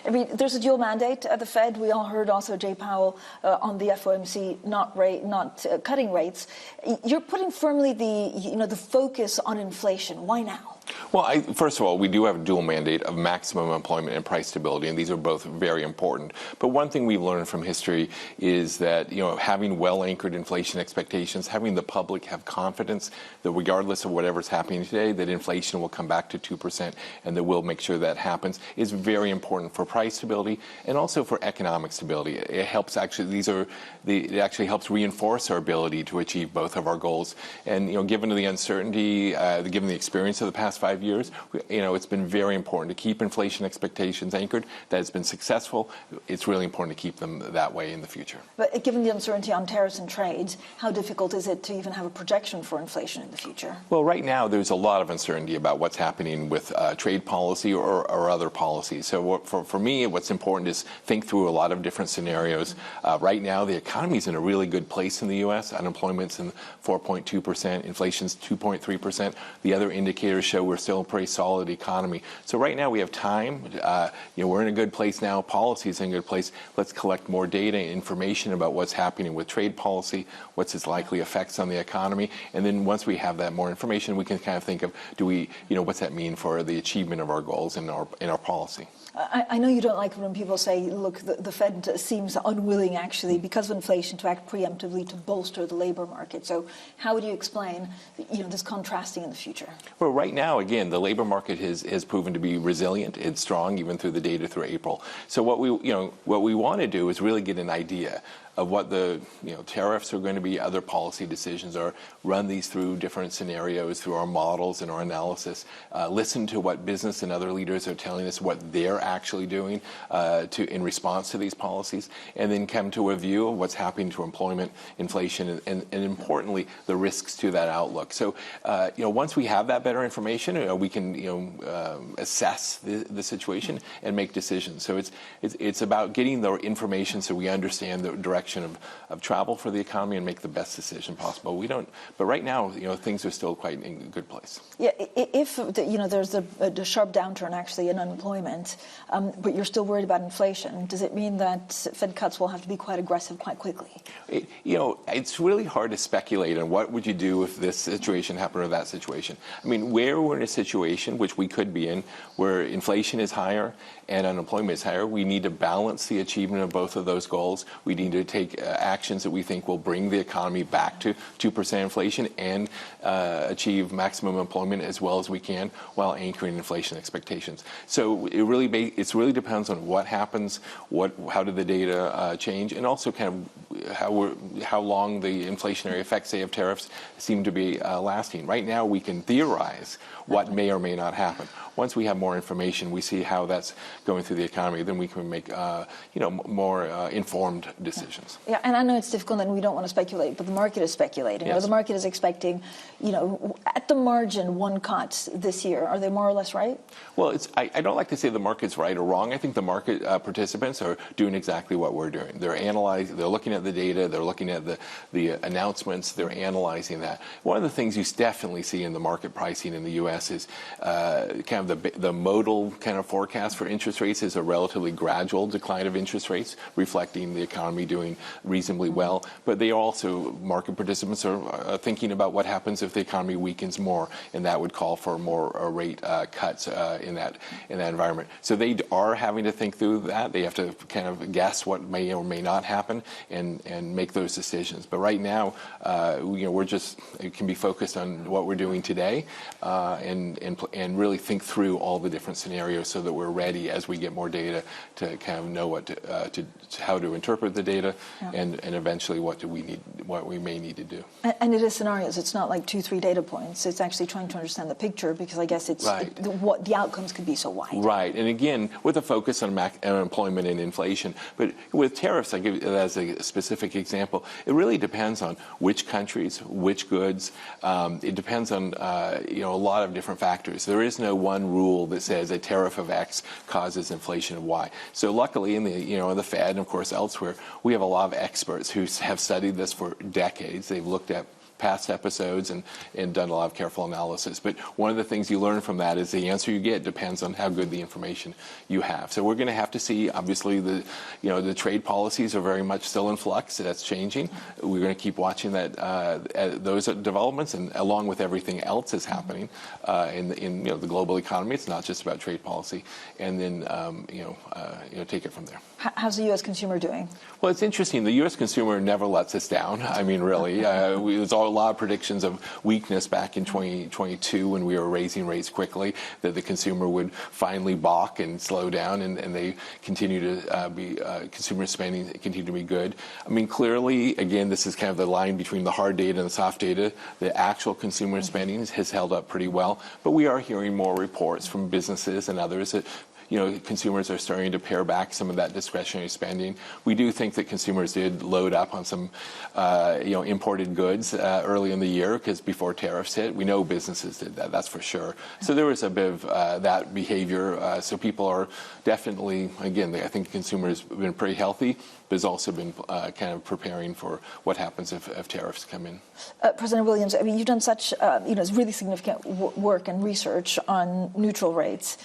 I mean, there's a dual mandate at the Fed. We all heard also Jay Powell on the FOMC not cutting rates. You're putting firmly the focus on inflation. Why now? Well, first of all, we do have a dual mandate of maximum employment and price stability, and these are both very important. But one thing we've learned from history is that, having well-anchored inflation expectations, having the public have confidence that regardless of whatever's happening today, that inflation will come back to 2% and that we'll make sure that happens, is very important for price stability and also for economic stability. It helps actually, it actually helps reinforce our ability to achieve both of our goals. And, given the uncertainty, given the experience of the past 5 years, it's been very important to keep inflation expectations anchored. That has been successful. It's really important to keep them that way in the future. But given the uncertainty on tariffs and trade, how difficult is it to even have a projection for inflation in the future? Well, right now, there's a lot of uncertainty about what's happening with trade policy or other policies. So for me, what's important is think through a lot of different scenarios. Right now, the economy is in a really good place in the U.S. Unemployment's in 4.2%. Inflation's 2.3%. The other indicators show we're still a pretty solid economy. So right now we have time. We're in a good place now. Policy's in a good place. Let's collect more data and information about what's happening with trade policy, what's its likely effects on the economy. And then once we have that more information, we can kind of think of, what's that mean for the achievement of our goals in our policy? I know you don't like when people say, look, the Fed seems unwilling, actually, because of inflation, to act preemptively to bolster the labor market. So how would you explain, this contrasting in the future? Well, right now, again, the labor market has proven to be resilient. It's strong, even through the data through April. So what we want to do is really get an idea of what the tariffs are going to be, other policy decisions are, run these through different scenarios, through our models and our analysis, listen to what business and other leaders are telling us, what they're actually doing in response to these policies, and then come to a view of what's happening to employment, inflation, and importantly, the risks to that outlook. So, once we have that better information, we can, assess the situation and make decisions. So it's about getting the information so we understand the direction of travel for the economy and make the best decision possible. But right now, things are still quite in a good place. Yeah, if there's a sharp downturn actually in unemployment, but you're still worried about inflation, does it mean that Fed cuts will have to be quite aggressive quite quickly? It's really hard to speculate on what would you do if this situation happened or that situation. I mean, where we're in a situation, which we could be in, where inflation is higher and unemployment is higher, we need to balance the achievement of both of those goals. We need to take actions that we think will bring the economy back to 2% inflation and achieve maximum employment as well as we can while anchoring inflation expectations. So it really depends on what happens, how do the data change, and also kind of how long the inflationary effects, say, of tariffs seem to be lasting. Right now, we can theorize what may or may not happen. Once we have more information, we see how that's going through the economy, then we can make more informed decisions. Yeah, and I know it's difficult and we don't want to speculate, but the market is speculating. Yes. The market is expecting, at the margin, one cut this year. Are they more or less right? Well, I don't like to say the market's right or wrong. I think the market participants are doing exactly what we're doing. They're analyzing, they're looking at the data, they're looking at the announcements, they're analyzing that. One of the things you definitely see in the market pricing in the U.S. is kind of the modal kind of forecast for interest rates is a relatively gradual decline of interest rates, reflecting the economy doing reasonably well. But they also, market participants are thinking about what happens if the economy weakens more, and that would call for more rate cuts in that environment. So they are having to think through that. They have to kind of guess what may or may not happen and make those decisions. But right now, it can be focused on what we're doing today and really think through all the different scenarios so that we're ready as we get more data to kind of know how to interpret the data and eventually what we may need to do. And it is scenarios. It's not like 2-3 data points. It's actually trying to understand the picture because I guess what the outcomes could be so wide. Right. And again, with a focus on unemployment and inflation. But with tariffs, I give it as a specific example, it really depends on which countries, which goods. It depends on a lot of different factors. There is no one rule that says a tariff of X causes inflation of Y. So luckily in the Fed and of course elsewhere, we have a lot of experts who have studied this for decades. They've looked at past episodes and done a lot of careful analysis. But one of the things you learn from that is the answer you get depends on how good the information you have. So we're going to have to see, obviously, the trade policies are very much still in flux. So that's changing. We're going to keep watching those developments, and along with everything else that's happening in the global economy. It's not just about trade policy, and then take it from there. How's the U.S. consumer doing? Well, it's interesting. The U.S. consumer never lets us down. I mean, really, there's a lot of predictions of weakness back in 2022 when we were raising rates quickly, that the consumer would finally balk and slow down, and they continue to be consumer spending continue to be good. I mean, clearly, again, this is kind of the line between the hard data and the soft data. The actual consumer spending has held up pretty well, but we are hearing more reports from businesses and others that consumers are starting to pare back some of that discretionary spending. We do think that consumers did load up on some, imported goods early in the year because before tariffs hit. We know businesses did that, that's for sure. So there was a bit of that behavior. So people are definitely, again, I think consumers have been pretty healthy, but has also been kind of preparing for what happens if tariffs come in. President Williams, I mean, you've done such, really significant work and research on neutral rates.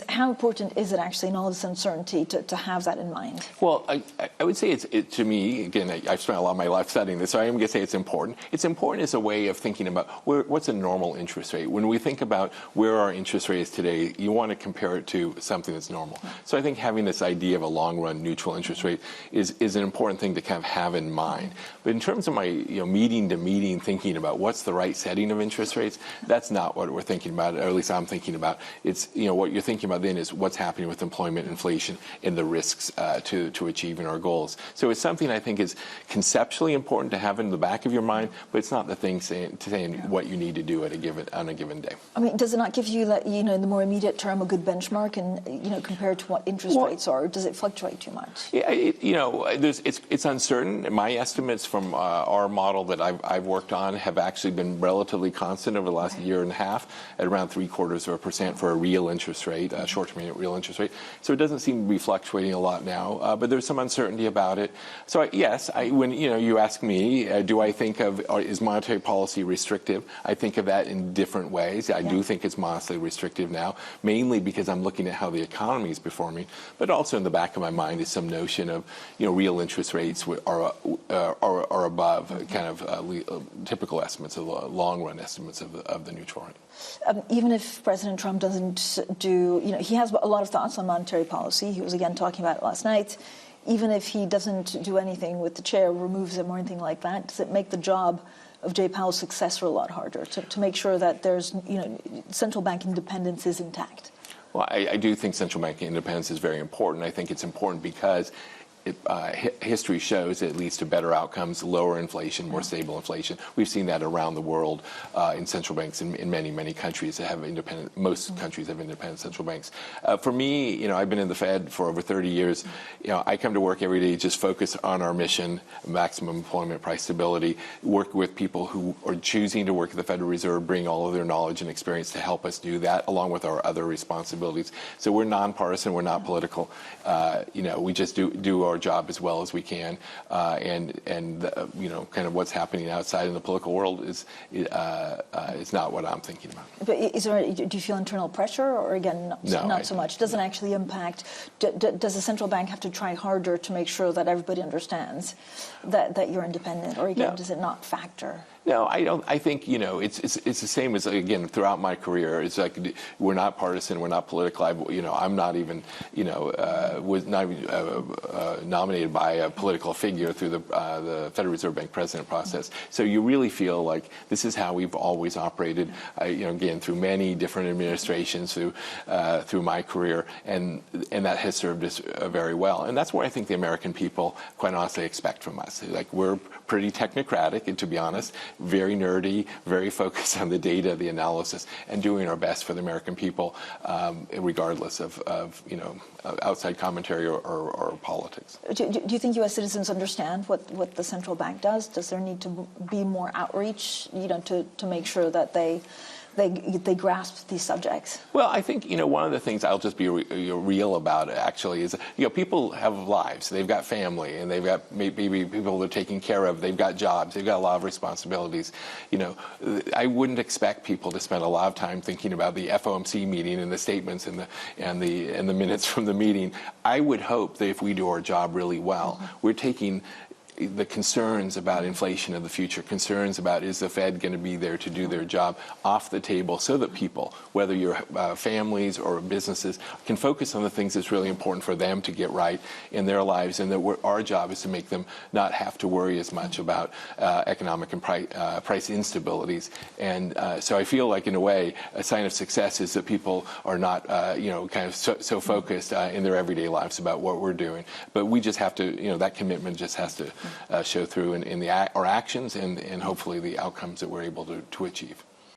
How important is it actually in all this uncertainty to have that in mind? Well, I would say to me, again, I've spent a lot of my life studying this, so I am going to say it's important. It's important as a way of thinking about what's a normal interest rate. When we think about where our interest rate is today, you want to compare it to something that's normal. So I think having this idea of a long-run neutral interest rate is an important thing to kind of have in mind. But in terms of my meeting-to-meeting thinking about what's the right setting of interest rates, that's not what we're thinking about, or at least I'm thinking about. It's what you're thinking about then is what's happening with employment, inflation, and the risks to achieving our goals. So it's something I think is conceptually important to have in the back of your mind, but it's not the thing saying what you need to do on a given day. I mean, does it not give you, in the more immediate term, a good benchmark, and compared to what interest rates are? Or does it fluctuate too much? Yeah, it's uncertain. My estimates from our model that I've worked on have actually been relatively constant over the last year and a half, at around 0.75% for a real interest rate. Short-term real interest rate. So it doesn't seem to be fluctuating a lot now, but there's some uncertainty about it. So yes, when you ask me, do I think of is monetary policy restrictive? I think of that in different ways. I do think it's modestly restrictive now, mainly because I'm looking at how the economy is performing, but also in the back of my mind is some notion of real interest rates are above kind of typical estimates of long-run estimates of the neutral rate. Even if President Trump doesn't do, he has a lot of thoughts on monetary policy. He was again talking about it last night. Even if he doesn't do anything with the chair, removes him or anything like that, does it make the job of Jay Powell's successor a lot harder to make sure that there's, central bank independence is intact? Well, I do think central bank independence is very important. I think it's important because history shows it leads to better outcomes, lower inflation, more stable inflation. We've seen that around the world in central banks in many, many countries that have most countries have independent central banks. For me, I've been in the Fed for over 30 years. I come to work every day just focus on our mission, maximum employment, price stability, work with people who are choosing to work at the Federal Reserve, bring all of their knowledge and experience to help us do that, along with our other responsibilities. So we're nonpartisan, we're not political. We just do our job as well as we can, and kind of what's happening outside in the political world is not what I'm thinking about. But do you feel internal pressure, or again, not so much? Doesn't actually impact. Does the central bank have to try harder to make sure that everybody understands that you're independent, or again, does it not factor? No, I don't. I think it's the same as, again, throughout my career. It's like we're not partisan, we're not political. I'm not even was not even nominated by a political figure through the Federal Reserve Bank president process. So you really feel like this is how we've always operated. Again, through many different administrations, through my career, and that has served us very well. And that's what I think the American people, quite honestly, expect from us. Like, we're pretty technocratic, and to be honest, very nerdy, very focused on the data, the analysis, and doing our best for the American people, regardless of outside commentary or politics. Do you think U.S. citizens understand what the central bank does? Does there need to be more outreach, to make sure that they they grasp these subjects? Well, I think, one of the things I'll just be real about actually is, people have lives. They've got family, and they've got maybe people they're taking care of. They've got jobs. They've got a lot of responsibilities. I wouldn't expect people to spend a lot of time thinking about the FOMC meeting and the statements and the minutes from the meeting. I would hope that if we do our job really well, we're taking the concerns about inflation in the future, concerns about is the Fed going to be there to do their job, off the table, so that people, whether you're families or businesses, can focus on the things that's really important for them to get right in their lives, and that our job is to make them not have to worry as much about economic and price instabilities. And so I feel like, in a way, a sign of success is that people are not, kind of so focused in their everyday lives about what we're doing. But we just have to, that commitment just has to show through in our actions and hopefully the outcomes that we're able to achieve.